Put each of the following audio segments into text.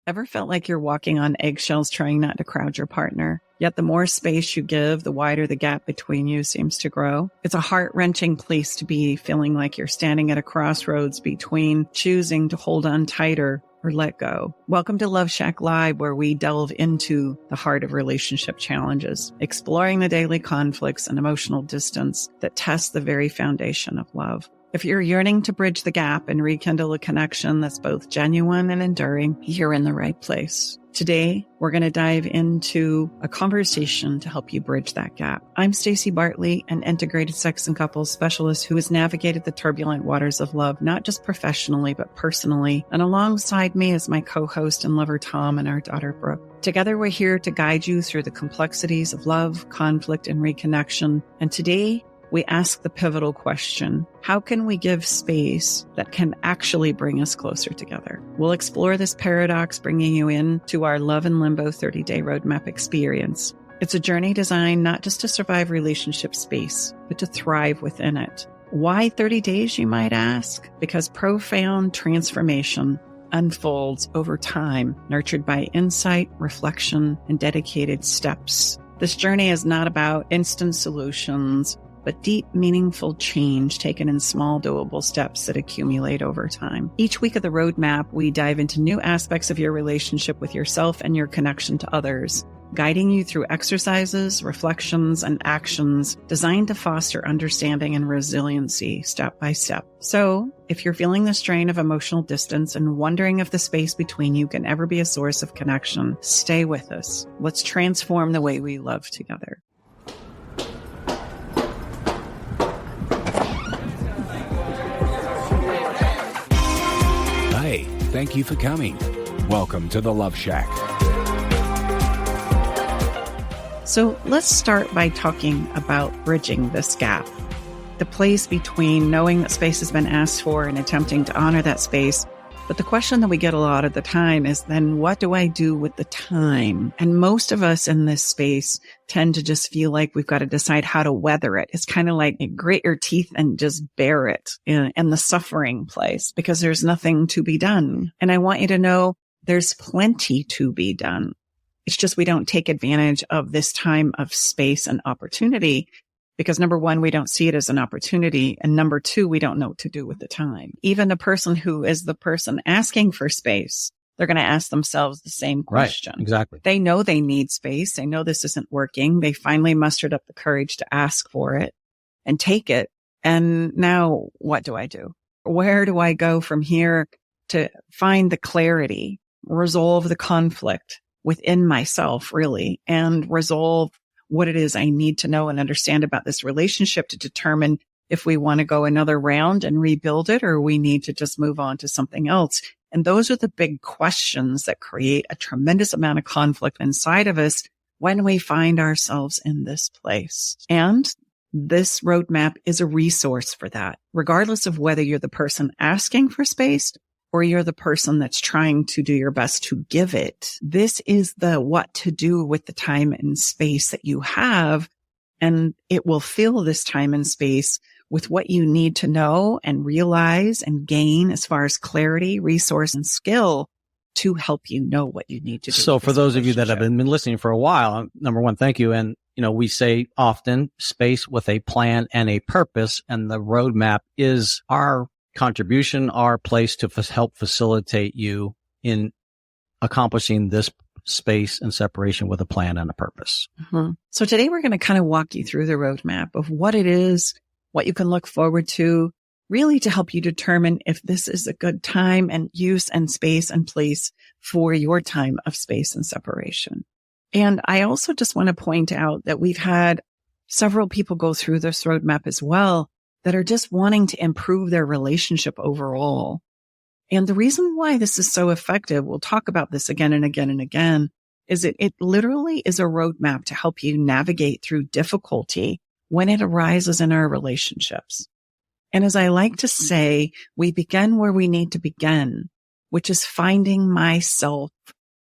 Ever felt like you're walking on eggshells trying not to crowd your partner? Yet the more space you give, the wider the gap between you seems to grow. It's a heart-wrenching place to be, feeling like you're standing at a crossroads between choosing to hold on tighter or let go. Welcome to Love Shack Live, where we delve into the heart of relationship challenges, exploring the daily conflicts and emotional distance that test the very foundation of love. If you're yearning to bridge the gap and rekindle a connection that's both genuine and enduring, you're in the right place. Today, we're going to dive into a conversation to help you bridge that gap. I'm Staci Bartley, an integrated sex and couples specialist who has navigated the turbulent waters of love, not just professionally, but personally. And alongside me is my co-host and lover, Tom, and our daughter, Brooke. Together, we're here to guide you through the complexities of love, conflict, and reconnection. And today, we ask the pivotal question: how can we give space that can actually bring us closer together? We'll explore this paradox, bringing you into our Love in Limbo 30-day roadmap experience. It's a journey designed not just to survive relationship space, but to thrive within it. Why 30 days, you might ask? Because profound transformation unfolds over time, nurtured by insight, reflection, and dedicated steps. This journey is not about instant solutions, but deep, meaningful change taken in small, doable steps that accumulate over time. Each week of the roadmap, we dive into new aspects of your relationship with yourself and your connection to others, guiding you through exercises, reflections, and actions designed to foster understanding and resiliency step by step. So, if you're feeling the strain of emotional distance and wondering if the space between you can ever be a source of connection, stay with us. Let's transform the way we love together. Hey, thank you for coming. Welcome to the Love Shack. So let's start by talking about bridging this gap, the place between knowing that space has been asked for and attempting to honor that space. But the question that we get a lot of the time is, then what do I do with the time? And most of us in this space tend to just feel like we've got to decide how to weather it. It's kind of like grit your teeth and just bear it in the suffering place, because there's nothing to be done. And I want you to know there's plenty to be done. It's just we don't take advantage of this time of space and opportunity because, number one, we don't see it as an opportunity. And number two, we don't know what to do with the time. Even the person who is the person asking for space, they're going to ask themselves the same question. Right, exactly. They know they need space. They know this isn't working. They finally mustered up the courage to ask for it and take it. And now what do I do? Where do I go from here to find the clarity, resolve the conflict within myself, really, and resolve what it is I need to know and understand about this relationship to determine if we want to go another round and rebuild it, or we need to just move on to something else. And those are the big questions that create a tremendous amount of conflict inside of us when we find ourselves in this place. And this roadmap is a resource for that, regardless of whether you're the person asking for space or you're the person that's trying to do your best to give it. This is the what to do with the time and space that you have. And it will fill this time and space with what you need to know and realize and gain as far as clarity, resource, and skill to help you know what you need to do. So for those of you that have been listening for a while, number one, thank you. And, we say often space with a plan and a purpose, and the roadmap is our contribution, our place to help facilitate you in accomplishing this space and separation with a plan and a purpose. Mm-hmm. So today we're going to kind of walk you through the roadmap of what it is, what you can look forward to, really to help you determine if this is a good time and use and space and place for your time of space and separation. And I also just want to point out that we've had several people go through this roadmap as well that are just wanting to improve their relationship overall. And the reason why this is so effective, we'll talk about this again and again and again, is it literally is a roadmap to help you navigate through difficulty when it arises in our relationships. And as I like to say, we begin where we need to begin, which is finding myself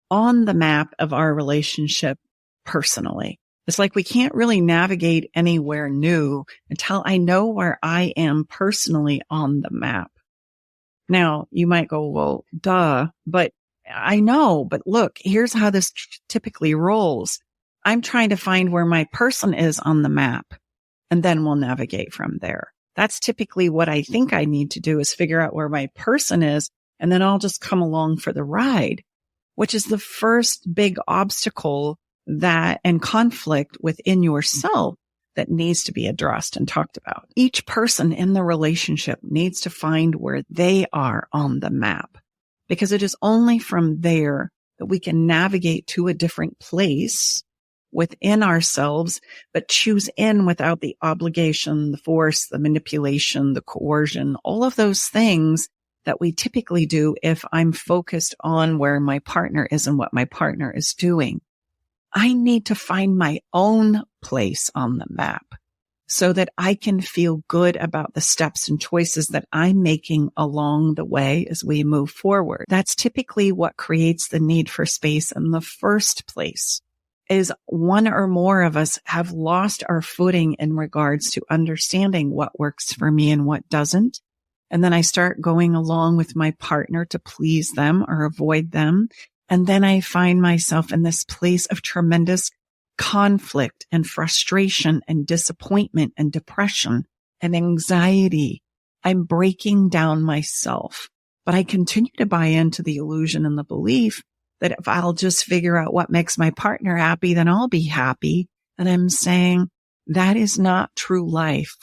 on the map of our relationship personally. It's like we can't really navigate anywhere new until I know where I am personally on the map. Now, you might go, well, duh, but I know, but look, here's how this typically rolls. I'm trying to find where my person is on the map, and then we'll navigate from there. That's typically what I think I need to do, is figure out where my person is, and then I'll just come along for the ride, which is the first big obstacle and conflict within yourself that needs to be addressed and talked about. Each person in the relationship needs to find where they are on the map, because it is only from there that we can navigate to a different place within ourselves, but choose in without the obligation, the force, the manipulation, the coercion, all of those things that we typically do if I'm focused on where my partner is and what my partner is doing. I need to find my own place on the map so that I can feel good about the steps and choices that I'm making along the way as we move forward. That's typically what creates the need for space in the first place, is one or more of us have lost our footing in regards to understanding what works for me and what doesn't. And then I start going along with my partner to please them or avoid them. And then I find myself in this place of tremendous conflict and frustration and disappointment and depression and anxiety. I'm breaking down myself, but I continue to buy into the illusion and the belief that if I'll just figure out what makes my partner happy, then I'll be happy. And I'm saying that is not true life.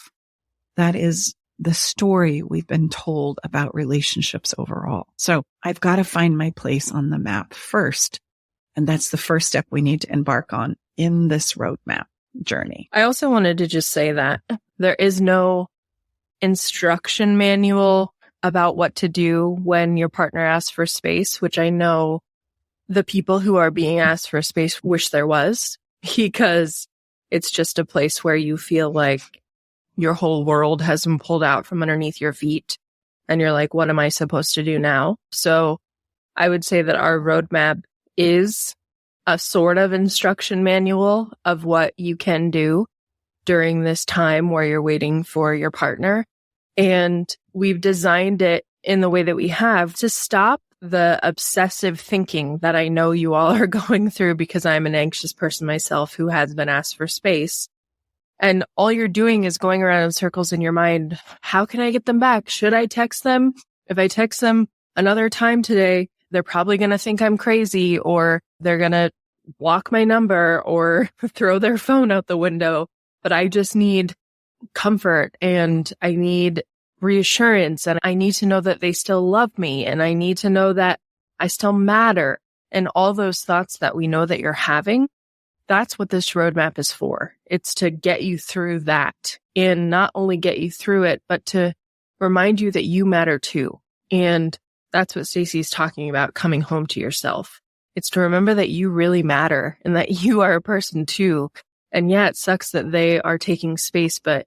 That is the story we've been told about relationships overall. So I've got to find my place on the map first. And that's the first step we need to embark on in this roadmap journey. I also wanted to just say that there is no instruction manual about what to do when your partner asks for space, which I know the people who are being asked for space wish there was, because it's just a place where you feel like your whole world has been pulled out from underneath your feet. And you're like, what am I supposed to do now? So I would say that our roadmap is a sort of instruction manual of what you can do during this time where you're waiting for your partner. And we've designed it in the way that we have to stop the obsessive thinking that I know you all are going through, because I'm an anxious person myself who has been asked for space. And all you're doing is going around in circles in your mind. How can I get them back? Should I text them? If I text them another time today, they're probably going to think I'm crazy, or they're going to block my number or throw their phone out the window. But I just need comfort, and I need reassurance, and I need to know that they still love me, and I need to know that I still matter. And all those thoughts that we know that you're having, that's what this roadmap is for. It's to get you through that, and not only get you through it, but to remind you that you matter too. And that's what Staci's talking about, coming home to yourself. It's to remember that you really matter and that you are a person too. And yeah, it sucks that they are taking space, but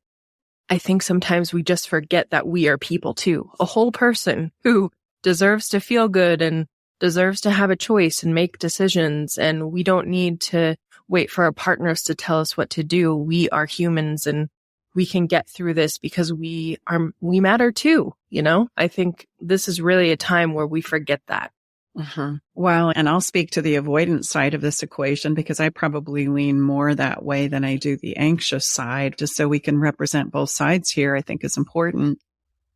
I think sometimes we just forget that we are people too. A whole person who deserves to feel good and deserves to have a choice and make decisions. And we don't need to wait for our partners to tell us what to do. We are humans, and we can get through this because we matter too. You know, I think this is really a time where we forget that. Mm-hmm. Well, and I'll speak to the avoidance side of this equation, because I probably lean more that way than I do the anxious side, just so we can represent both sides here. I think is important.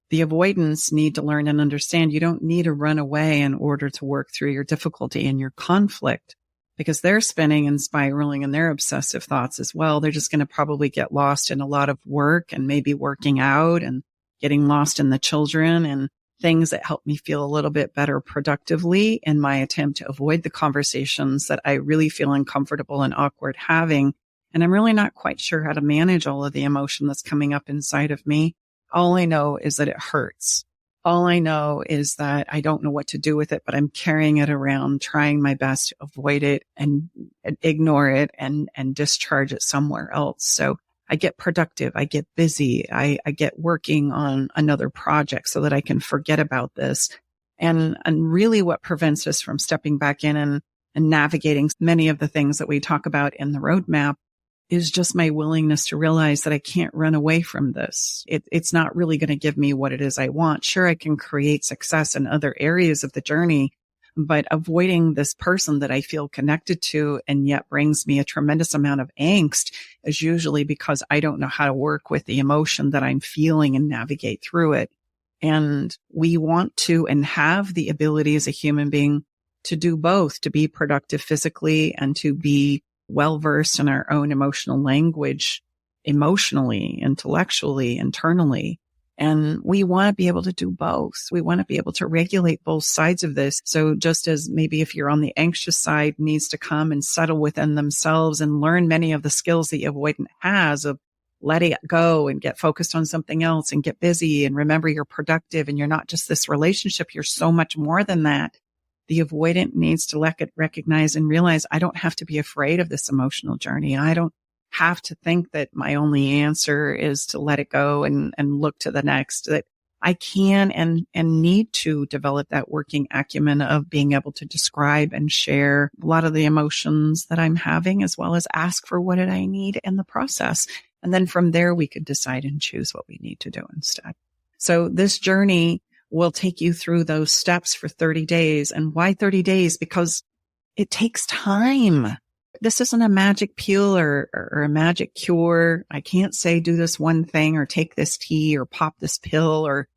The avoidance need to learn and understand you don't need to run away in order to work through your difficulty and your conflict, because they're spinning and spiraling in their obsessive thoughts as well. They're just going to probably get lost in a lot of work and maybe working out and getting lost in the children and things that help me feel a little bit better productively in my attempt to avoid the conversations that I really feel uncomfortable and awkward having. And I'm really not quite sure how to manage all of the emotion that's coming up inside of me. All I know is that it hurts. All I know is that I don't know what to do with it, but I'm carrying it around, trying my best to avoid it and ignore it and discharge it somewhere else. So I get productive. I get busy. I get working on another project so that I can forget about this. And really what prevents us from stepping back in and navigating many of the things that we talk about in the roadmap is just my willingness to realize that I can't run away from this. It's not really going to give me what it is I want. Sure, I can create success in other areas of the journey, but avoiding this person that I feel connected to and yet brings me a tremendous amount of angst is usually because I don't know how to work with the emotion that I'm feeling and navigate through it. And we want to and have the ability as a human being to do both, to be productive physically and to be well-versed in our own emotional language, emotionally, intellectually, internally. And we want to be able to do both. We want to be able to regulate both sides of this. So just as maybe if you're on the anxious side needs to come and settle within themselves and learn many of the skills the avoidant has of letting it go and get focused on something else and get busy and remember you're productive and you're not just this relationship. You're so much more than that. The avoidant needs to recognize and realize I don't have to be afraid of this emotional journey. I don't have to think that my only answer is to let it go and look to the next, that I can and need to develop that working acumen of being able to describe and share a lot of the emotions that I'm having, as well as ask for what did I need in the process. And then from there, we could decide and choose what we need to do instead. So this journey will take you through those steps for 30 days. And why 30 days? Because it takes time. This isn't a magic pill or a magic cure. I can't say do this one thing or take this tea or pop this pill or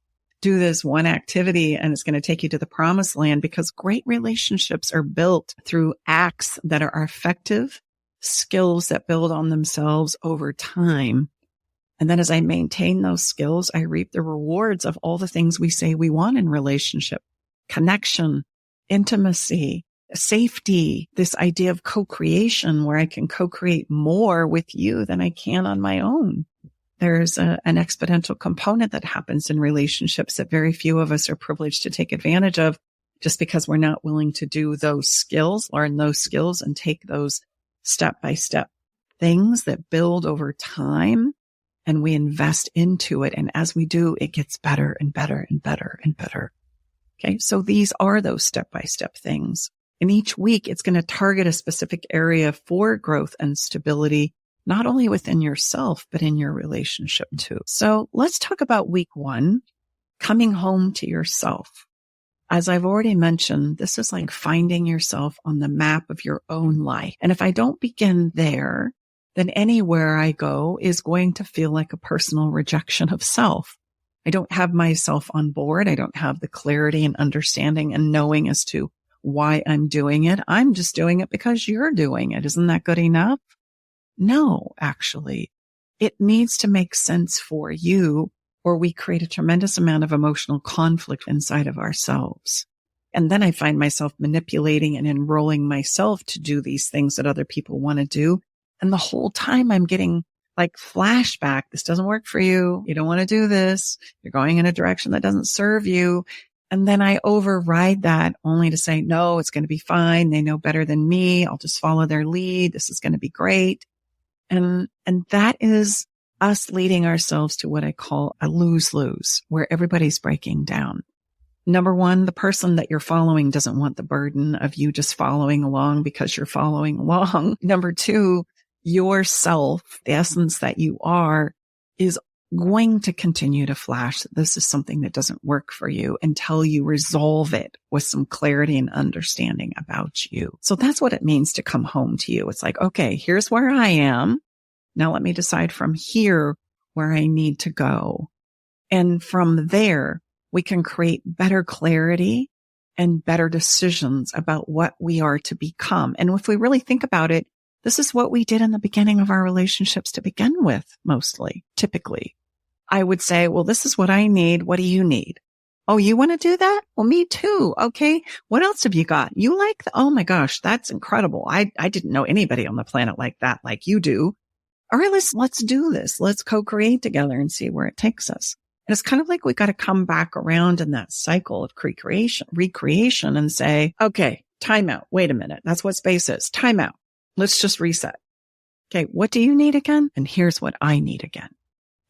do this one activity and it's going to take you to the promised land, because great relationships are built through acts that are effective, skills that build on themselves over time. And then as I maintain those skills, I reap the rewards of all the things we say we want in relationship: connection, intimacy, safety, this idea of co-creation where I can co-create more with you than I can on my own. There's an exponential component that happens in relationships that very few of us are privileged to take advantage of, just because we're not willing to do those skills, learn those skills, and take those step-by-step things that build over time, and we invest into it. And as we do, it gets better and better and better and better. Okay, so these are those step-by-step things. And each week, it's going to target a specific area for growth and stability, not only within yourself, but in your relationship too. So let's talk about week 1, coming home to yourself. As I've already mentioned, this is like finding yourself on the map of your own life. And if I don't begin there, then anywhere I go is going to feel like a personal rejection of self. I don't have myself on board. I don't have the clarity and understanding and knowing as to why I'm doing it. I'm just doing it because you're doing it. Isn't that good enough? No, actually, it needs to make sense for you, or we create a tremendous amount of emotional conflict inside of ourselves. And then I find myself manipulating and enrolling myself to do these things that other people want to do. And the whole time I'm getting like flashback. This doesn't work for you. You don't want to do this. You're going in a direction that doesn't serve you. And then I override that only to say, no, it's going to be fine. They know better than me. I'll just follow their lead. This is going to be great. And that is us leading ourselves to what I call a lose-lose, where everybody's breaking down. Number one, the person that you're following doesn't want the burden of you just following along because you're following along. Number two, yourself, the essence that you are, is going to continue to flash that this is something that doesn't work for you until you resolve it with some clarity and understanding about you. So that's what it means to come home to you. It's like, okay, here's where I am. Now let me decide from here where I need to go. And from there, we can create better clarity and better decisions about what we are to become. And if we really think about it, this is what we did in the beginning of our relationships to begin with, mostly, typically. I would say, well, this is what I need. What do you need? Oh, you want to do that? Well, me too. Okay. What else have you got? You like, oh my gosh, that's incredible. I didn't know anybody on the planet like that, like you do. All right, let's do this. Let's co-create together and see where it takes us. And it's kind of like we got to come back around in that cycle of recreation and say, okay, time out. Wait a minute. That's what space is. Time out. Let's just reset. Okay. What do you need again? And here's what I need again.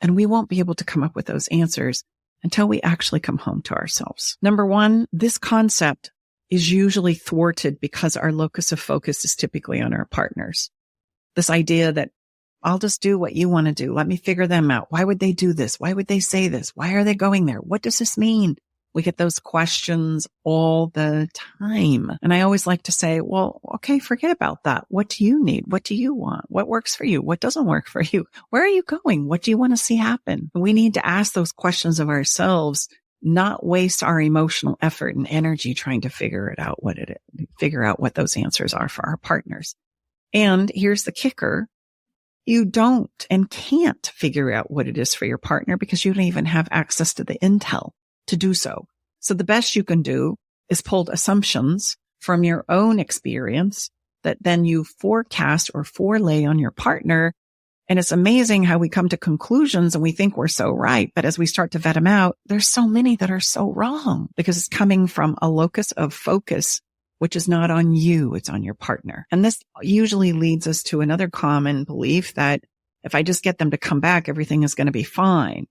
And we won't be able to come up with those answers until we actually come home to ourselves. Number one, this concept is usually thwarted because our locus of focus is typically on our partners. This idea that I'll just do what you want to do. Let me figure them out. Why would they do this? Why would they say this? Why are they going there? What does this mean? We get those questions all the time. And I always like to say, well, okay, forget about that. What do you need? What do you want? What works for you? What doesn't work for you? Where are you going? What do you want to see happen? We need to ask those questions of ourselves, not waste our emotional effort and energy trying to figure out what those answers are for our partners. And here's the kicker. You don't and can't figure out what it is for your partner because you don't even have access to the intel to do so. So the best you can do is pull assumptions from your own experience that then you forecast or forelay on your partner. And it's amazing how we come to conclusions and we think we're so right. But as we start to vet them out, there's so many that are so wrong because it's coming from a locus of focus, which is not on you, it's on your partner. And this usually leads us to another common belief that if I just get them to come back, everything is going to be fine.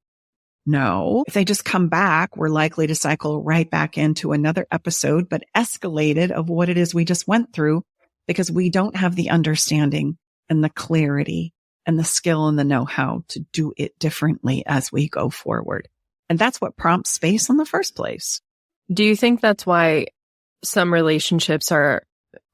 No, if they just come back, we're likely to cycle right back into another episode, but escalated of what it is we just went through because we don't have the understanding and the clarity and the skill and the know-how to do it differently as we go forward. And that's what prompts space in the first place. Do you think that's why some relationships are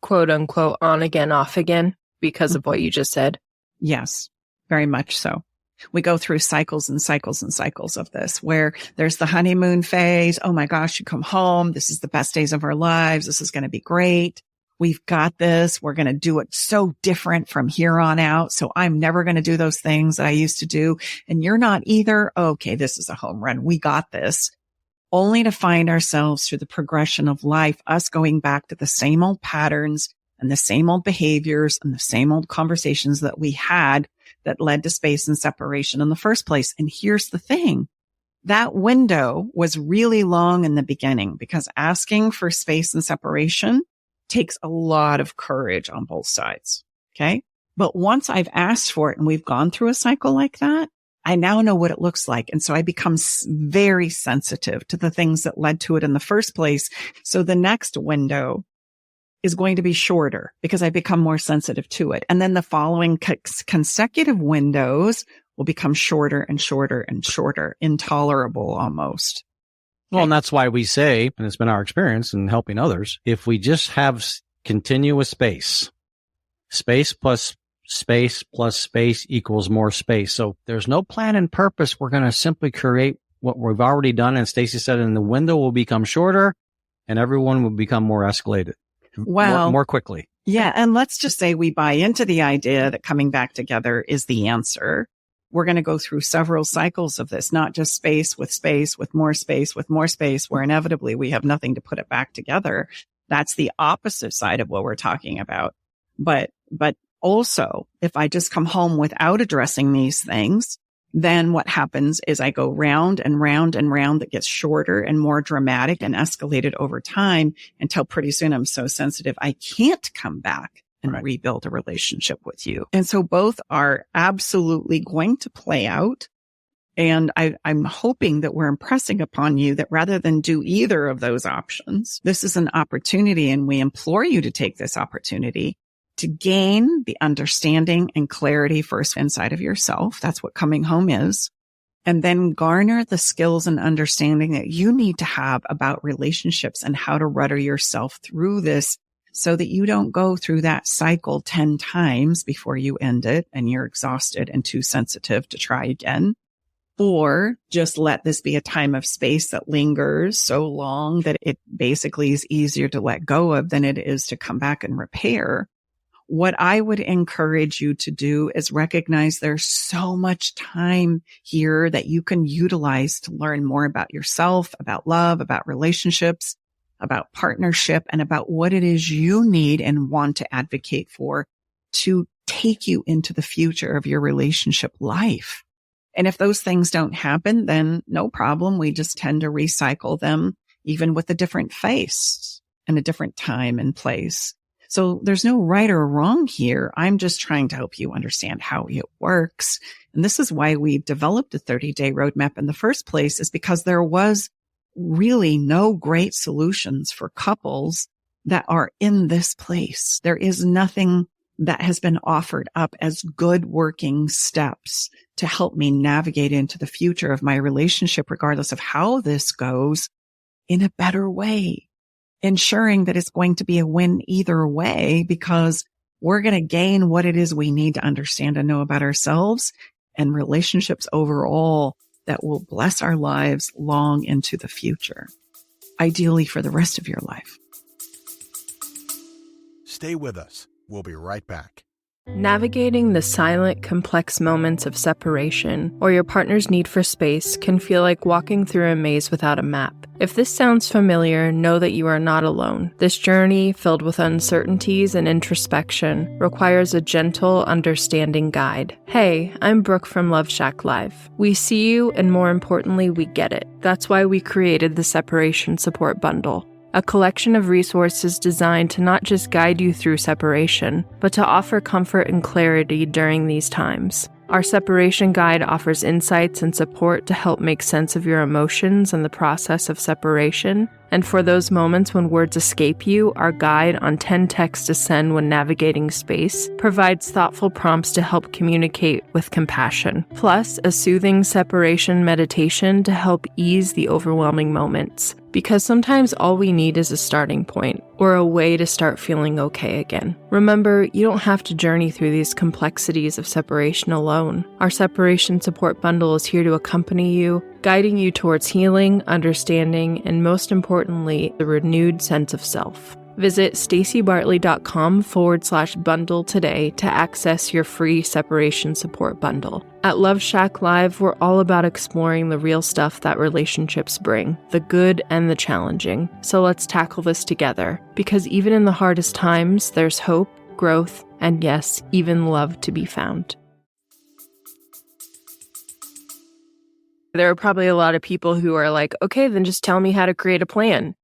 quote unquote on again, off again because of what you just said? Yes, very much so. We go through cycles and cycles and cycles of this where there's the honeymoon phase. Oh my gosh, you come home. This is the best days of our lives. This is going to be great. We've got this. We're going to do it so different from here on out. So I'm never going to do those things that I used to do. And you're not either. Okay, this is a home run. We got this. Only to find ourselves through the progression of life, us going back to the same old patterns and the same old behaviors and the same old conversations that we had that led to space and separation in the first place. And here's the thing. That window was really long in the beginning because asking for space and separation takes a lot of courage on both sides. Okay. But once I've asked for it and we've gone through a cycle like that, I now know what it looks like. And so I become very sensitive to the things that led to it in the first place. So the next window is going to be shorter because I become more sensitive to it. And then the following consecutive windows will become shorter and shorter and shorter, intolerable almost. Well, and that's why we say, and it's been our experience in helping others, if we just have continuous space plus space equals more space. So there's no plan and purpose. We're going to simply create what we've already done. And Staci said, and the window will become shorter and everyone will become more escalated. Well, more quickly. Yeah. And let's just say we buy into the idea that coming back together is the answer. We're going to go through several cycles of this, not just space, with more space, where inevitably we have nothing to put it back together. That's the opposite side of what we're talking about. But also, if I just come home without addressing these things, then what happens is I go round and round and round that gets shorter and more dramatic and escalated over time until pretty soon I'm so sensitive I can't come back and rebuild a relationship with you. And so both are absolutely going to play out. And I'm hoping that we're impressing upon you that rather than do either of those options, this is an opportunity and we implore you to take this opportunity to gain the understanding and clarity first inside of yourself. That's what coming home is. And then garner the skills and understanding that you need to have about relationships and how to rudder yourself through this so that you don't go through that cycle 10 times before you end it and you're exhausted and too sensitive to try again. Or just let this be a time of space that lingers so long that it basically is easier to let go of than it is to come back and repair. What I would encourage you to do is recognize there's so much time here that you can utilize to learn more about yourself, about love, about relationships, about partnership, and about what it is you need and want to advocate for to take you into the future of your relationship life. And if those things don't happen, then no problem. We just tend to recycle them, even with a different face and a different time and place. So there's no right or wrong here. I'm just trying to help you understand how it works. And this is why we developed a 30-day roadmap in the first place, is because there was really no great solutions for couples that are in this place. There is nothing that has been offered up as good working steps to help me navigate into the future of my relationship, regardless of how this goes. in a better way, ensuring that it's going to be a win either way, because we're going to gain what it is we need to understand and know about ourselves and relationships overall that will bless our lives long into the future, ideally for the rest of your life. Stay with us. We'll be right back. Navigating the silent, complex moments of separation or your partner's need for space can feel like walking through a maze without a map. If this sounds familiar, know that you are not alone. This journey, filled with uncertainties and introspection, requires a gentle, understanding guide. Hey, I'm Brooke from Love Shack Live. We see you, and more importantly, we get it. That's why we created the Separation Support Bundle, a collection of resources designed to not just guide you through separation, but to offer comfort and clarity during these times. Our separation guide offers insights and support to help make sense of your emotions and the process of separation. And for those moments when words escape you, our guide on 10 texts to send when navigating space provides thoughtful prompts to help communicate with compassion, plus a soothing separation meditation to help ease the overwhelming moments. Because sometimes all we need is a starting point or a way to start feeling okay again. Remember, you don't have to journey through these complexities of separation alone. Our separation support bundle is here to accompany you, guiding you towards healing, understanding, and most importantly, the renewed sense of self. Visit stacibartley.com/bundle today to access your free separation support bundle. At Love Shack Live, we're all about exploring the real stuff that relationships bring, the good and the challenging. So let's tackle this together, because even in the hardest times, there's hope, growth, and yes, even love to be found. There are probably a lot of people who are like, okay, then just tell me how to create a plan.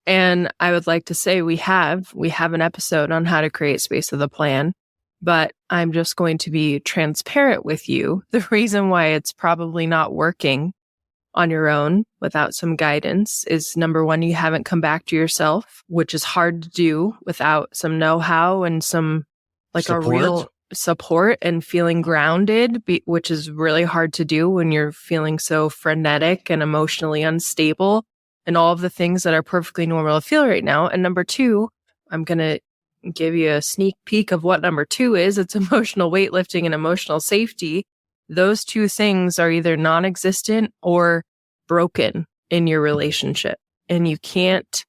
And I would like to say we have an episode on how to create space with a plan, but I'm just going to be transparent with you. The reason why it's probably not working on your own without some guidance is, number one, you haven't come back to yourself, which is hard to do without some know-how and some Support. a real support and feeling grounded, which is really hard to do when you're feeling so frenetic and emotionally unstable and all of the things that are perfectly normal to feel right now. And number two, I'm going to give you a sneak peek of what number two is. It's emotional weightlifting and emotional safety. Those two things are either non-existent or broken in your relationship. And you can't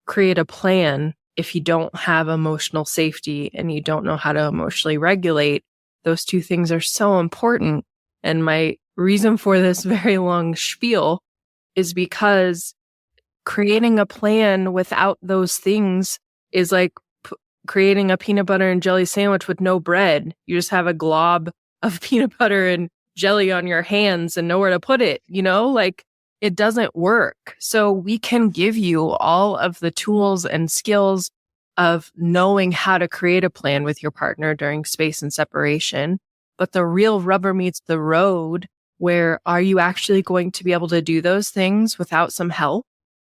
create a plan if you don't have emotional safety and you don't know how to emotionally regulate. Those two things are so important. And my reason for this very long spiel is because creating a plan without those things is like creating a peanut butter and jelly sandwich with no bread. You just have a glob of peanut butter and jelly on your hands and nowhere to put it, like it doesn't work. So we can give you all of the tools and skills of knowing how to create a plan with your partner during space and separation. But the real rubber meets the road, where are you actually going to be able to do those things without some help?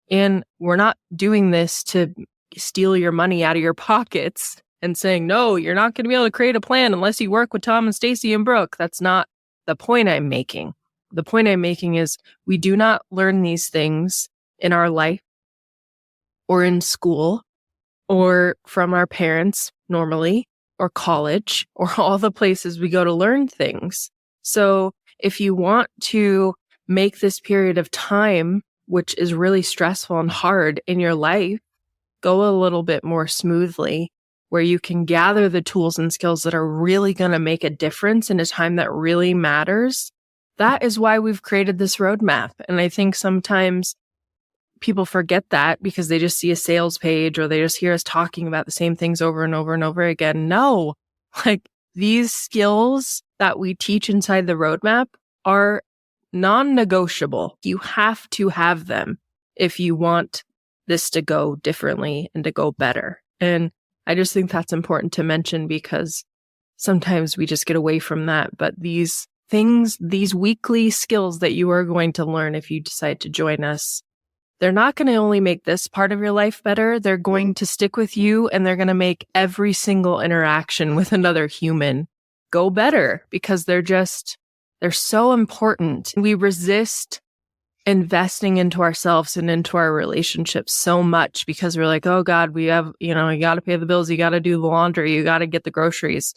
And we're not doing this to steal your money out of your pockets and saying, no, you're not going to be able to create a plan unless you work with Tom and Staci and Brooke. That's not the point I'm making. The point I'm making is we do not learn these things in our life or in school or from our parents normally, or college, or all the places we go to learn things. So if you want to make this period of time, which is really stressful and hard in your life, go a little bit more smoothly, where you can gather the tools and skills that are really going to make a difference in a time that really matters. That is why we've created this roadmap. And I think sometimes people forget that because they just see a sales page or they just hear us talking about the same things over and over and over again. No, these skills that we teach inside the roadmap are non-negotiable. You have to have them if you want this to go differently and to go better. And I just think that's important to mention because sometimes we just get away from that. But these things, these weekly skills that you are going to learn if you decide to join us, they're not going to only make this part of your life better. They're going to stick with you and they're going to make every single interaction with another human go better because they're so important. We resist investing into ourselves and into our relationships so much because we're like, oh God, we have, you got to pay the bills. You got to do the laundry. You got to get the groceries.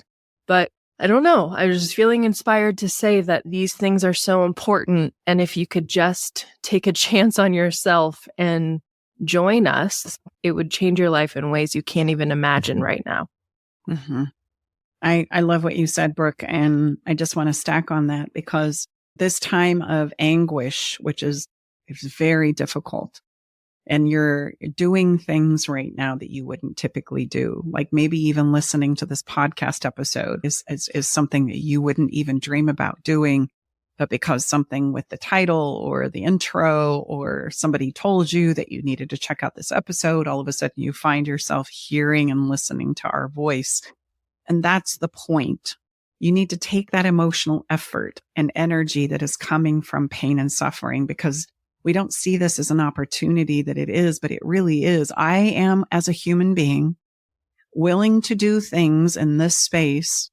But I don't know. I was just feeling inspired to say that these things are so important. And if you could just take a chance on yourself and join us, it would change your life in ways you can't even imagine right now. Mm-hmm. I love what you said, Brooke. And I just want to stack on that because this time of anguish, which is very difficult, and you're doing things right now that you wouldn't typically do. Like maybe even listening to this podcast episode is something that you wouldn't even dream about doing. But because something with the title or the intro or somebody told you that you needed to check out this episode, all of a sudden you find yourself hearing and listening to our voice. And that's the point. You need to take that emotional effort and energy that is coming from pain and suffering because we don't see this as an opportunity that it is, but it really is. I am, as a human being, willing to do things in this space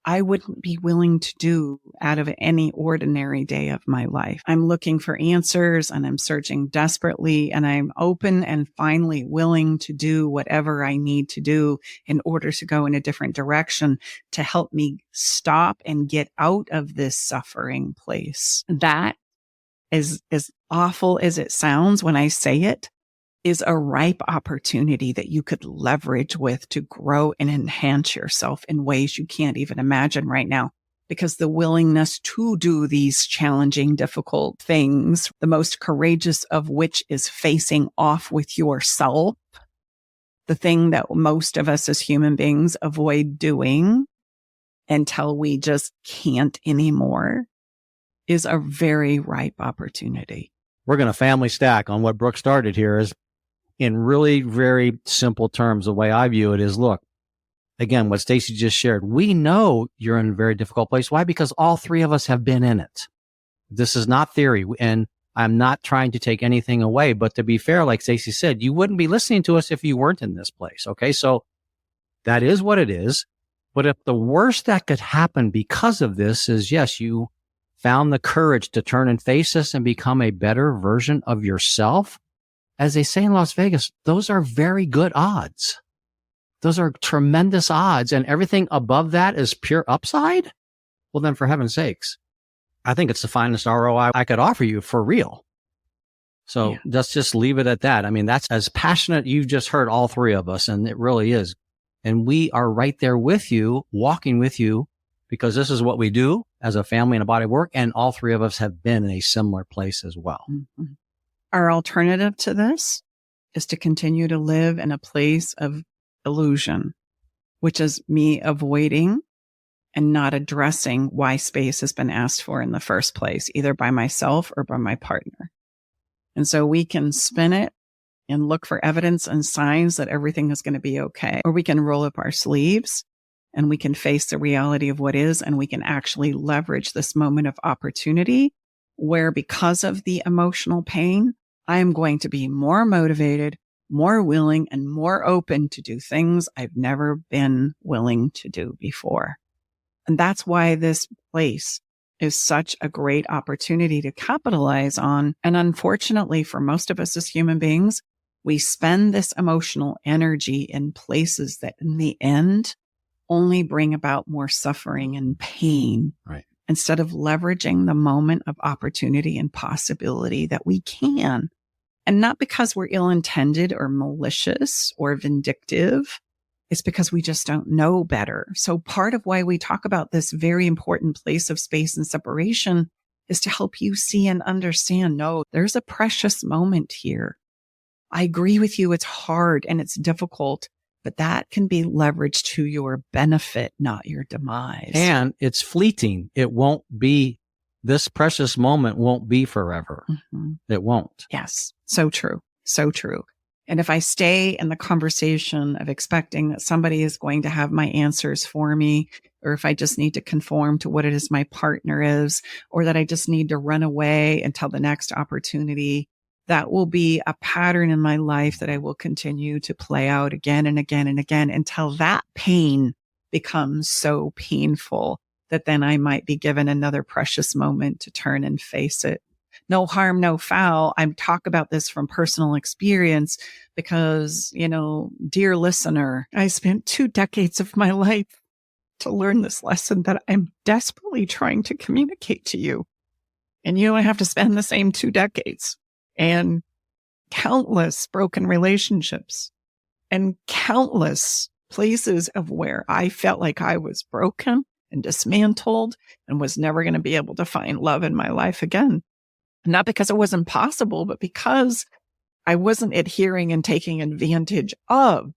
I wouldn't be willing to do out of any ordinary day of my life. I'm looking for answers and I'm searching desperately and I'm open and finally willing to do whatever I need to do in order to go in a different direction to help me stop and get out of this suffering place. That is as awful as it sounds when I say it, is a ripe opportunity that you could leverage with to grow and enhance yourself in ways you can't even imagine right now. Because the willingness to do these challenging, difficult things, the most courageous of which is facing off with yourself, the thing that most of us as human beings avoid doing until we just can't anymore, is a very ripe opportunity. We're going to family stack on what Brooke started here is in really very simple terms. The way I view it is, look, again, what Staci just shared, we know you're in a very difficult place. Why? Because all three of us have been in it. This is not theory. And I'm not trying to take anything away, but to be fair, like Staci said, you wouldn't be listening to us if you weren't in this place. Okay. So that is what it is. But if the worst that could happen because of this is, yes, you found the courage to turn and face this and become a better version of yourself, as they say in Las Vegas, those are very good odds. Those are tremendous odds. And everything above that is pure upside. Well, then for heaven's sakes, I think it's the finest ROI I could offer you for real. So let's just leave it at that. I mean, that's as passionate. You've just heard all three of us, and it really is. And we are right there with you, walking with you, because this is what we do as a family and a body of work. And all three of us have been in a similar place as well. Mm-hmm. Our alternative to this is to continue to live in a place of illusion, which is me avoiding and not addressing why space has been asked for in the first place, either by myself or by my partner. And so we can spin it and look for evidence and signs that everything is going to be okay. Or we can roll up our sleeves and we can face the reality of what is, and we can actually leverage this moment of opportunity where, because of the emotional pain, I am going to be more motivated, more willing, and more open to do things I've never been willing to do before. And that's why this place is such a great opportunity to capitalize on. And unfortunately, for most of us as human beings, we spend this emotional energy in places that in the end only bring about more suffering and pain. Right. Instead of leveraging the moment of opportunity and possibility that we can. And not because we're ill-intended or malicious or vindictive. It's because we just don't know better. So part of why we talk about this very important place of space and separation is to help you see and understand, no, there's a precious moment here. I agree with you. It's hard and it's difficult, but that can be leveraged to your benefit, not your demise. And it's fleeting. It won't be, this precious moment won't be forever. Mm-hmm. It won't. Yes. So true. So true. And if I stay in the conversation of expecting that somebody is going to have my answers for me, or if I just need to conform to what it is my partner is, or that I just need to run away until the next opportunity, that will be a pattern in my life that I will continue to play out again and again and again until that pain becomes so painful that then I might be given another precious moment to turn and face it. no harm, no foul. I talk about this from personal experience because, dear listener, I spent 2 decades of my life to learn this lesson that I'm desperately trying to communicate to you. And you don't have to spend the same 2 decades and countless broken relationships and countless places of where I felt like I was broken and dismantled and was never going to be able to find love in my life again. Not because it wasn't possible, but because I wasn't adhering and taking advantage of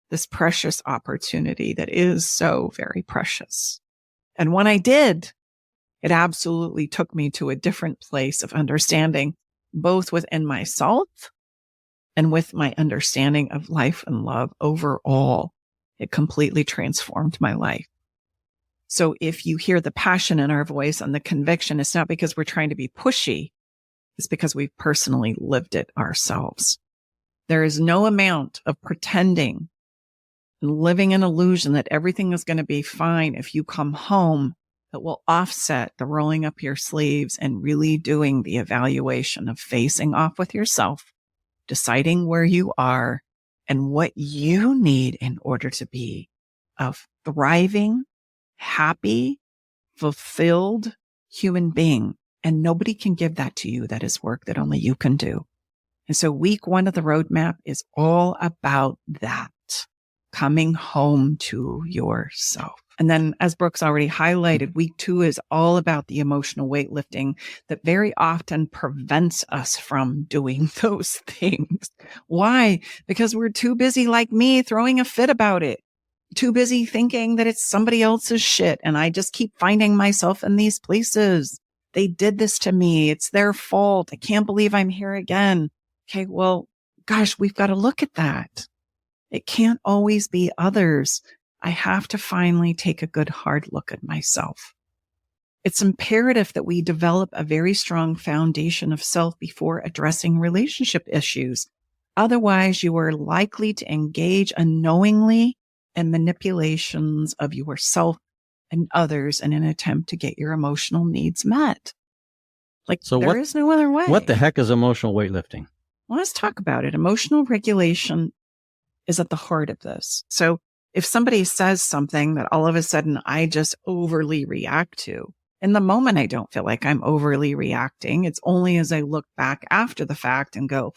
this precious opportunity that is so very precious. And when I did, it absolutely took me to a different place of understanding, both within myself and with my understanding of life and love overall. It completely transformed my life. So if you hear the passion in our voice and the conviction, it's not because we're trying to be pushy. It's because we've personally lived it ourselves. There is no amount of pretending and living an illusion that everything is going to be fine if you come home that will offset the rolling up your sleeves and really doing the evaluation of facing off with yourself, deciding where you are and what you need in order to be a thriving, happy, fulfilled human being. And nobody can give that to you. That is work that only you can do. And so week 1 of the roadmap is all about that, coming home to yourself. And then, as Brooke's already highlighted, week 2 is all about the emotional weightlifting that very often prevents us from doing those things. Why? Because we're too busy, like me, throwing a fit about it. Too busy thinking that it's somebody else's shit. And I just keep finding myself in these places. They did this to me. It's their fault. I can't believe I'm here again. Okay, well, gosh, we've got to look at that. It can't always be others. I have to finally take a good hard look at myself. It's imperative that we develop a very strong foundation of self before addressing relationship issues. Otherwise, you are likely to engage unknowingly in manipulations of yourself and others in an attempt to get your emotional needs met. There is no other way. What the heck is emotional weightlifting? Well, let's talk about it. Emotional regulation is at the heart of this. So if somebody says something that all of a sudden I just overly react to, in the moment, I don't feel like I'm overly reacting. It's only as I look back after the fact and go,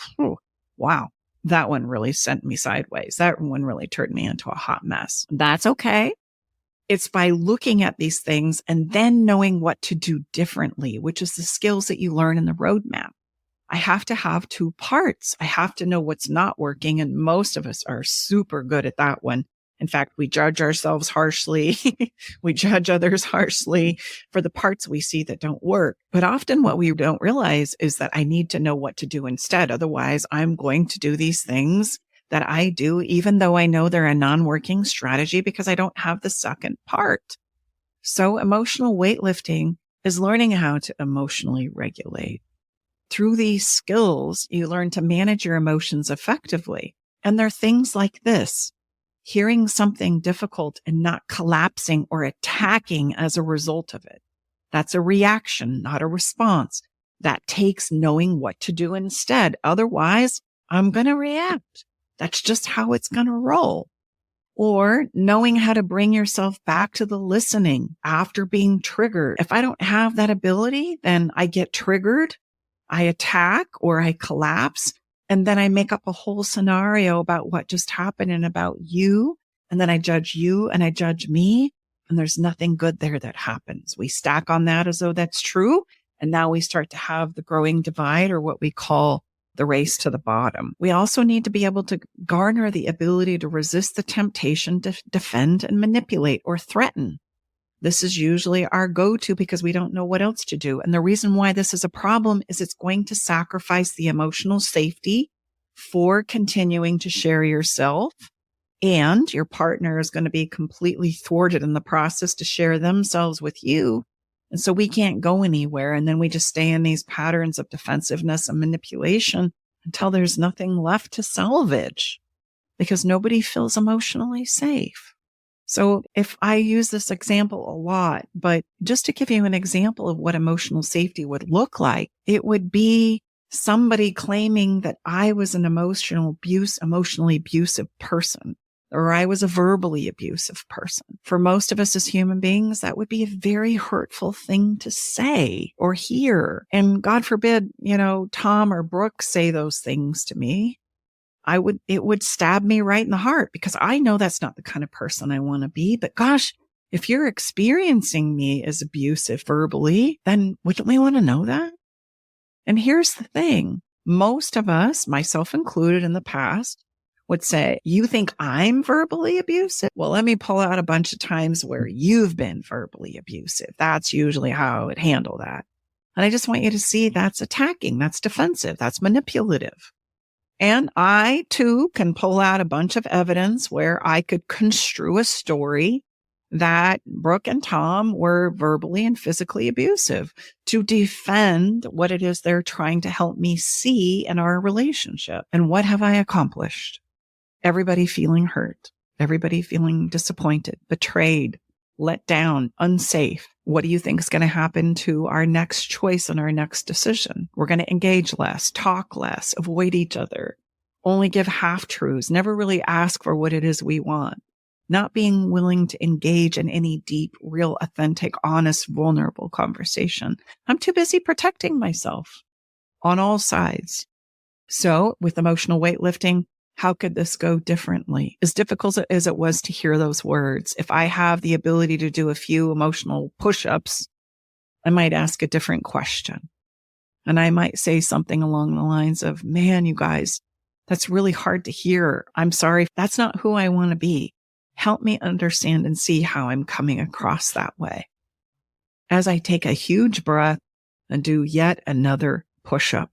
wow, that one really sent me sideways. That one really turned me into a hot mess. That's okay. It's by looking at these things and then knowing what to do differently, which is the skills that you learn in the roadmap. I have to have 2 parts. I have to know what's not working. And most of us are super good at that one. In fact, we judge ourselves harshly. We judge others harshly for the parts we see that don't work. But often what we don't realize is that I need to know what to do instead. Otherwise, I'm going to do these things that I do, even though I know they're a non-working strategy because I don't have the second part. So emotional weightlifting is learning how to emotionally regulate. Through these skills, you learn to manage your emotions effectively. And they're things like this: hearing something difficult and not collapsing or attacking as a result of it. That's a reaction, not a response. That takes knowing what to do instead. Otherwise, I'm going to react. That's just how it's going to roll. Or knowing how to bring yourself back to the listening after being triggered. If I don't have that ability, then I get triggered, I attack, or I collapse. And then I make up a whole scenario about what just happened and about you. And then I judge you and I judge me. And there's nothing good there that happens. We stack on that as though that's true. And now we start to have the growing divide, or what we call the race to the bottom. We also need to be able to garner the ability to resist the temptation to defend and manipulate or threaten. This is usually our go-to because we don't know what else to do. And the reason why this is a problem is it's going to sacrifice the emotional safety for continuing to share yourself. And your partner is going to be completely thwarted in the process to share themselves with you. And so we can't go anywhere. And then we just stay in these patterns of defensiveness and manipulation until there's nothing left to salvage because nobody feels emotionally safe. So if I use this example a lot, but just to give you an example of what emotional safety would look like, it would be somebody claiming that I was an emotionally abusive person, or I was a verbally abusive person. For most of us as human beings, that would be a very hurtful thing to say or hear. And God forbid, Tom or Brooke say those things to me. It would stab me right in the heart, because I know that's not the kind of person I want to be. But gosh, if you're experiencing me as abusive verbally, then wouldn't we want to know that? And here's the thing. Most of us, myself included in the past, would say, you think I'm verbally abusive? Well, let me pull out a bunch of times where you've been verbally abusive. That's usually how I would handle that. And I just want you to see that's attacking, that's defensive, that's manipulative. And I too can pull out a bunch of evidence where I could construe a story that Brooke and Tom were verbally and physically abusive to defend what it is they're trying to help me see in our relationship. And what have I accomplished? Everybody feeling hurt, everybody feeling disappointed, betrayed, let down, unsafe. What do you think is going to happen to our next choice and our next decision? We're going to engage less, talk less, avoid each other, only give half truths, never really ask for what it is we want, not being willing to engage in any deep, real, authentic, honest, vulnerable conversation. I'm too busy protecting myself on all sides. So with emotional weightlifting, how could this go differently? As difficult as it was to hear those words, if I have the ability to do a few emotional push-ups, I might ask a different question. And I might say something along the lines of, man, you guys, that's really hard to hear. I'm sorry. That's not who I want to be. Help me understand and see how I'm coming across that way. As I take a huge breath and do yet another push-up.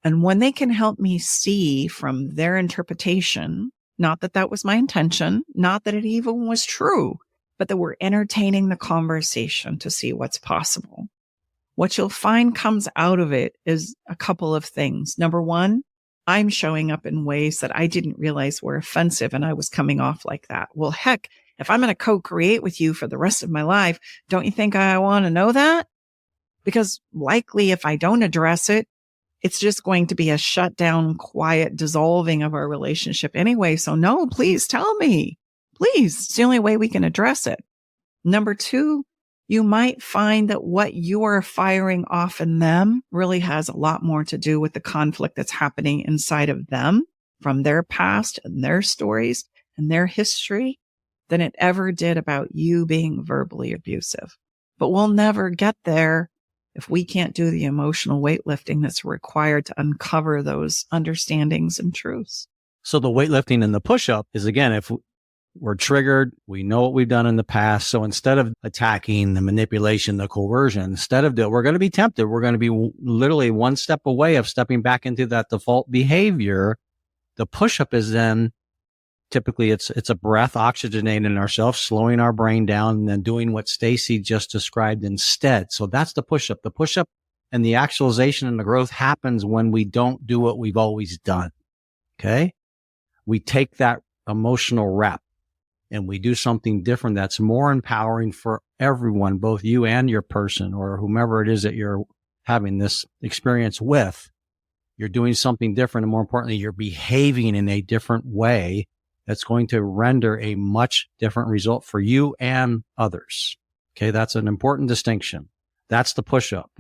And when they can help me see from their interpretation, not that that was my intention, not that it even was true, but that we're entertaining the conversation to see what's possible. What you'll find comes out of it is a couple of things. Number one, I'm showing up in ways that I didn't realize were offensive, and I was coming off like that. Well, heck, if I'm going to co-create with you for the rest of my life, don't you think I want to know that? Because likely if I don't address it, it's just going to be a shutdown, quiet dissolving of our relationship anyway. So no, please tell me. Please. It's the only way we can address it. Number two, you might find that what you are firing off in them really has a lot more to do with the conflict that's happening inside of them from their past and their stories and their history than it ever did about you being verbally abusive. But we'll never get there if we can't do the emotional weightlifting that's required to uncover those understandings and truths. So the weightlifting and the push-up is, again, if we're triggered, we know what we've done in the past. So instead of attacking the manipulation, the coercion, instead of we're going to be tempted. We're going to be literally one step away of stepping back into that default behavior. The push-up is then typically it's a breath, oxygenating ourselves, slowing our brain down, and then doing what Staci just described instead. So that's the push-up. The push-up and the actualization and the growth happens when we don't do what we've always done. Okay. We take that emotional rep and we do something different that's more empowering for everyone, both you and your person or whomever it is that you're having this experience with. You're doing something different. And more importantly, you're behaving in a different way that's going to render a much different result for you and others. Okay. That's an important distinction. That's the push-up.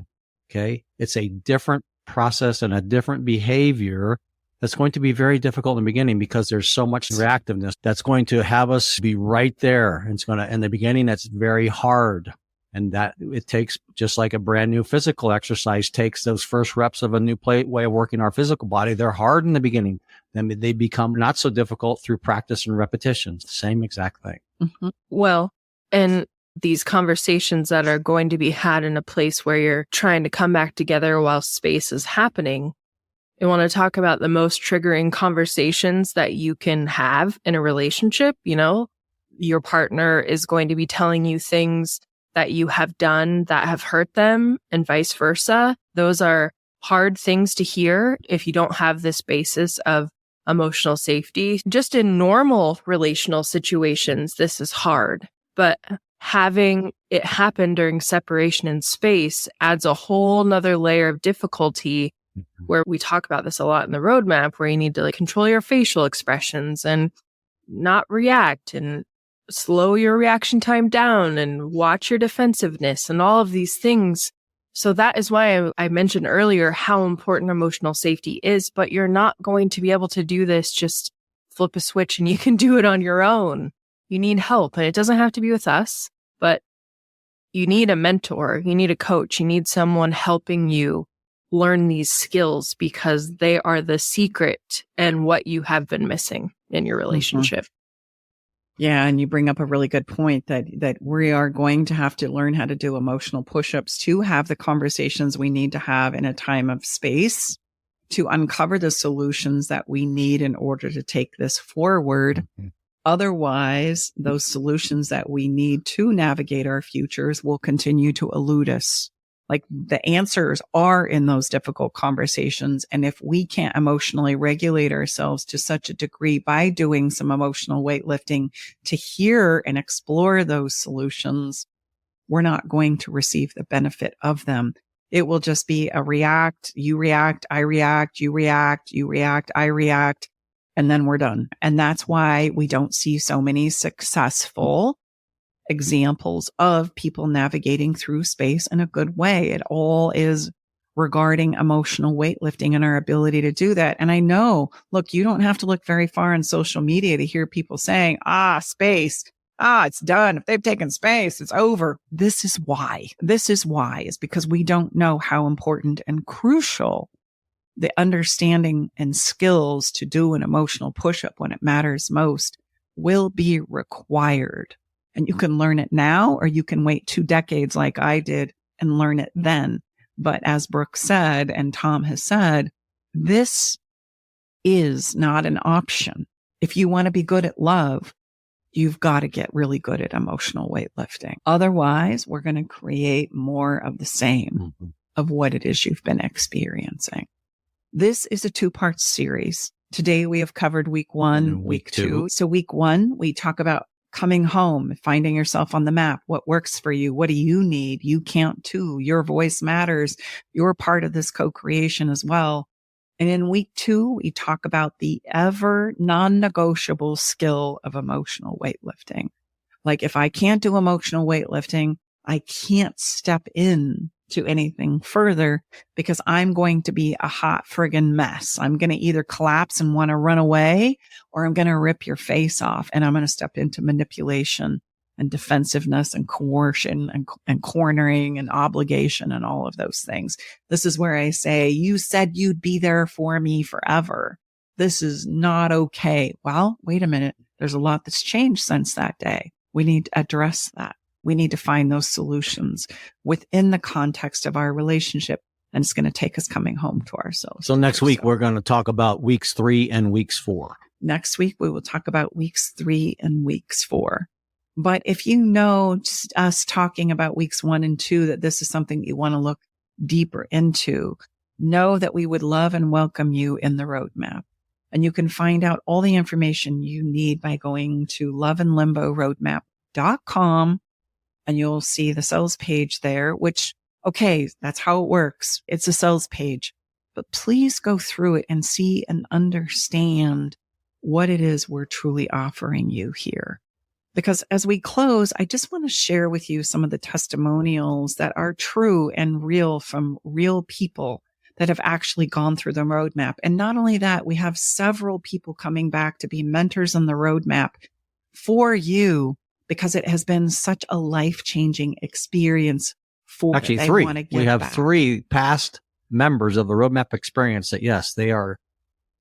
Okay. It's a different process and a different behavior that's going to be very difficult in the beginning because there's so much reactiveness that's going to have us be right there. And it's going to, in the beginning, that's very hard. And that it takes, just like a brand new physical exercise takes those first reps of a new way of working our physical body. They're hard in the beginning. Then they become not so difficult through practice and repetition. Same exact thing. Mm-hmm. Well, and these conversations that are going to be had in a place where you're trying to come back together while space is happening, I want to talk about the most triggering conversations that you can have in a relationship. You know, your partner is going to be telling you things that you have done that have hurt them and vice versa. Those are hard things to hear if you don't have this basis of emotional safety. Just in normal relational situations, this is hard. But having it happen during separation in space adds a whole nother layer of difficulty, where we talk about this a lot in the roadmap, where you need to control your facial expressions and not react and slow your reaction time down and watch your defensiveness and all of these things. So that is why I mentioned earlier how important emotional safety is, but you're not going to be able to do this just flip a switch and you can do it on your own. You need help, and it doesn't have to be with us, but you need a mentor, you need a coach, you need someone helping you learn these skills, because they are the secret and what you have been missing in your relationship. Yeah, and you bring up a really good point that we are going to have to learn how to do emotional push-ups to have the conversations we need to have in a time of space to uncover the solutions that we need in order to take this forward. Otherwise, those solutions that we need to navigate our futures will continue to elude us. Like, the answers are in those difficult conversations. And if we can't emotionally regulate ourselves to such a degree by doing some emotional weightlifting to hear and explore those solutions, we're not going to receive the benefit of them. It will just be a react, you react, I react, you react, you react, I react, and then we're done. And that's why we don't see so many successful examples of people navigating through space in a good way. It all is regarding emotional weightlifting and our ability to do that. And I know, look, you don't have to look very far on social media to hear people saying, space, it's done. If they've taken space, it's over. This is why is because we don't know how important and crucial the understanding and skills to do an emotional push-up when it matters most will be required. And you can learn it now, or you can wait 2 decades like I did and learn it then. But as Brooke said, and Tom has said, this is not an option. If you want to be good at love, you've got to get really good at emotional weightlifting. Otherwise, we're going to create more of the same of what it is you've been experiencing. This is a 2-part series. Today we have covered week 1, and week 2. So week 1, we talk about coming home, finding yourself on the map. What works for you? What do you need? You count too. Your voice matters. You're part of this co-creation as well. And in week 2, we talk about the ever non-negotiable skill of emotional weightlifting. Like, if I can't do emotional weightlifting, I can't step in to anything further, because I'm going to be a hot friggin' mess. I'm going to either collapse and want to run away, or I'm going to rip your face off, and I'm going to step into manipulation and defensiveness and coercion and cornering and obligation and all of those things. This is where I say, you said you'd be there for me forever. This is not okay. Well, wait a minute. There's a lot that's changed since that day. We need to address that. We need to find those solutions within the context of our relationship. And it's going to take us coming home to ourselves. So next week, we're going to talk about weeks 3 and weeks 4. Next week, we will talk about weeks 3 and weeks 4. But if you know, just us talking about weeks 1 and 2, that this is something you want to look deeper into, know that we would love and welcome you in the roadmap. And you can find out all the information you need by going to loveandlimboroadmap.com. And you'll see the sales page there, which, okay, that's how it works. It's a sales page, but please go through it and see and understand what it is we're truly offering you here. Because as we close, I just want to share with you some of the testimonials that are true and real from real people that have actually gone through the roadmap. And not only that, we have several people coming back to be mentors on the roadmap for you, because it has been such a life-changing experience for actually them. 3. We have back. 3 past members of the roadmap experience that, yes, they are,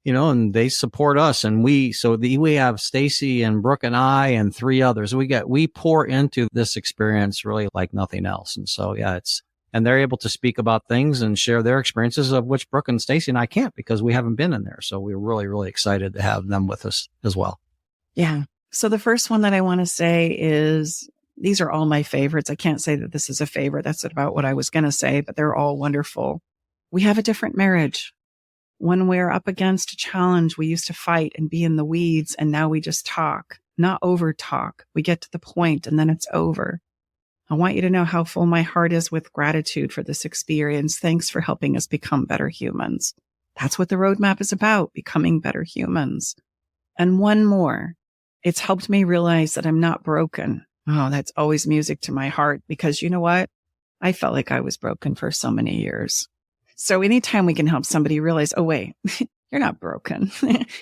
and they support us. And we have Staci and Brooke and I and 3 others. We pour into this experience really like nothing else. And so, yeah, and they're able to speak about things and share their experiences, of which Brooke and Staci and I can't, because we haven't been in there. So we're really, really excited to have them with us as well. Yeah. So the first one that I want to say is, these are all my favorites. I can't say that this is a favorite. That's about what I was going to say, but they're all wonderful. We have a different marriage. When we're up against a challenge, we used to fight and be in the weeds, and now we just talk, not over talk. We get to the point and then it's over. I want you to know how full my heart is with gratitude for this experience. Thanks for helping us become better humans. That's what the roadmap is about, becoming better humans. And one more, it's helped me realize that I'm not broken. Oh, that's always music to my heart, because you know what? I felt like I was broken for so many years. So anytime we can help somebody realize, oh, wait, you're not broken.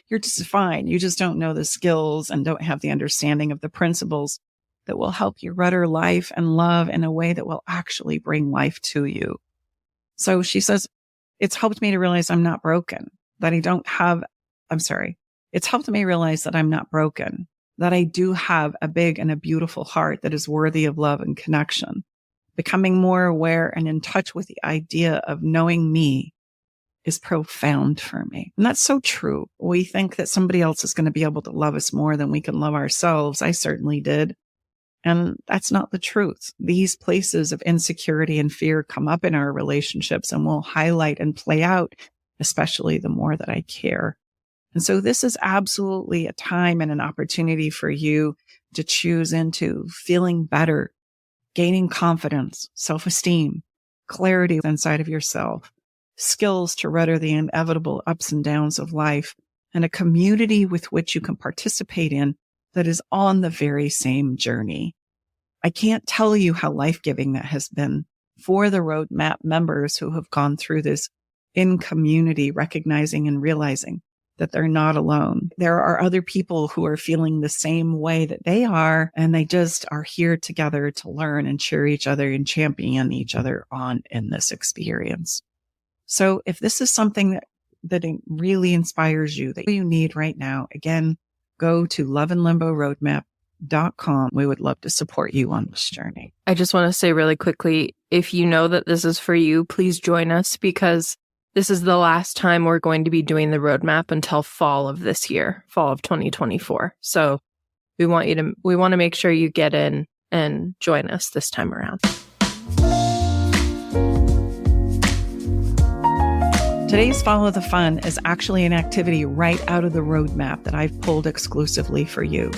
You're just fine. You just don't know the skills and don't have the understanding of the principles that will help you rudder life and love in a way that will actually bring life to you. So she says, it's helped me to realize I'm not broken, that it's helped me realize that I'm not broken, that I do have a big and a beautiful heart that is worthy of love and connection. Becoming more aware and in touch with the idea of knowing me is profound for me. And that's so true. We think that somebody else is going to be able to love us more than we can love ourselves. I certainly did. And that's not the truth. These places of insecurity and fear come up in our relationships and will highlight and play out, especially the more that I care. And so this is absolutely a time and an opportunity for you to choose into feeling better, gaining confidence, self-esteem, clarity inside of yourself, skills to weather the inevitable ups and downs of life, and a community with which you can participate in that is on the very same journey. I can't tell you how life-giving that has been for the roadmap members who have gone through this in community, recognizing and realizing that they're not alone. There are other people who are feeling the same way that they are, and they just are here together to learn and cheer each other and champion each other on in this experience. So if this is something that really inspires you, that you need right now, again, go to loveandlimboroadmap.com. We would love to support you on this journey. I just want to say really quickly, if you know that this is for you, please join us, because this is the last time we're going to be doing the roadmap until fall of this year, fall of 2024. So we want to make sure you get in and join us this time around. Today's Follow the Fun is actually an activity right out of the roadmap that I've pulled exclusively for you.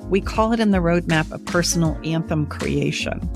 We call it in the roadmap a personal anthem creation.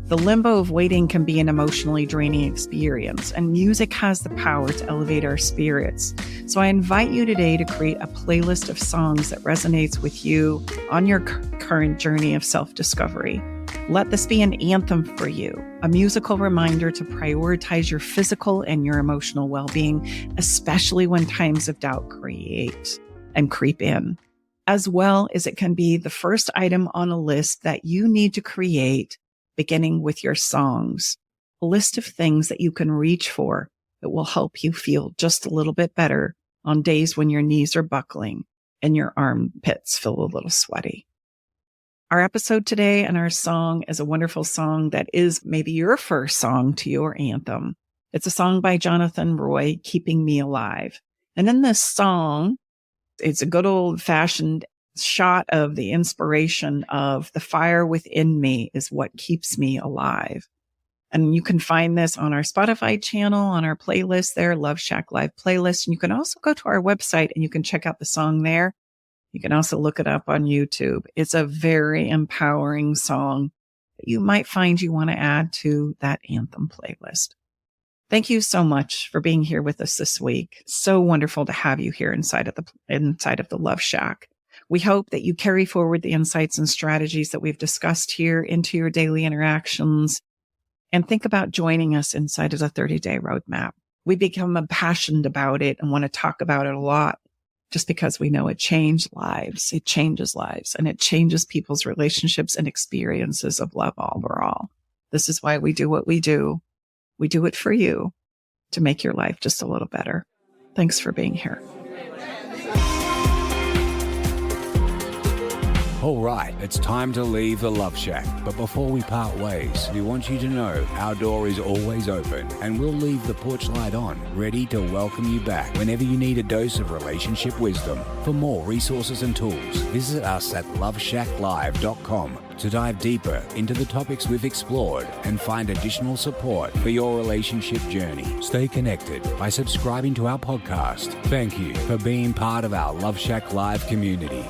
The limbo of waiting can be an emotionally draining experience, and music has the power to elevate our spirits. So I invite you today to create a playlist of songs that resonates with you on your current journey of self-discovery. Let this be an anthem for you, a musical reminder to prioritize your physical and your emotional well-being, especially when times of doubt create and creep in. As well as it can be the first item on a list that you need to create, beginning with your songs, a list of things that you can reach for that will help you feel just a little bit better on days when your knees are buckling and your armpits feel a little sweaty. Our episode today and our song is a wonderful song that is maybe your first song to your anthem. It's a song by Jonathan Roy, Keeping Me Alive. And in this song, it's a good old-fashioned shot of the inspiration of the fire within me is what keeps me alive. And you can find this on our Spotify channel, on our playlist there, Love Shack Live playlist. And you can also go to our website and you can check out the song there. You can also look it up on YouTube. It's a very empowering song that you might find you want to add to that anthem playlist. Thank you so much for being here with us this week. So wonderful to have you here inside of the Love Shack. We hope that you carry forward the insights and strategies that we've discussed here into your daily interactions, and think about joining us inside of the 30-day roadmap. We become passionate about it and want to talk about it a lot just because we know it changes lives. It changes lives, and it changes people's relationships and experiences of love overall. This is why we do what we do. We do it for you to make your life just a little better. Thanks for being here. All right, it's time to leave the Love Shack. But before we part ways, we want you to know our door is always open and we'll leave the porch light on, ready to welcome you back whenever you need a dose of relationship wisdom. For more resources and tools, visit us at loveshacklive.com to dive deeper into the topics we've explored and find additional support for your relationship journey. Stay connected by subscribing to our podcast. Thank you for being part of our Love Shack Live community.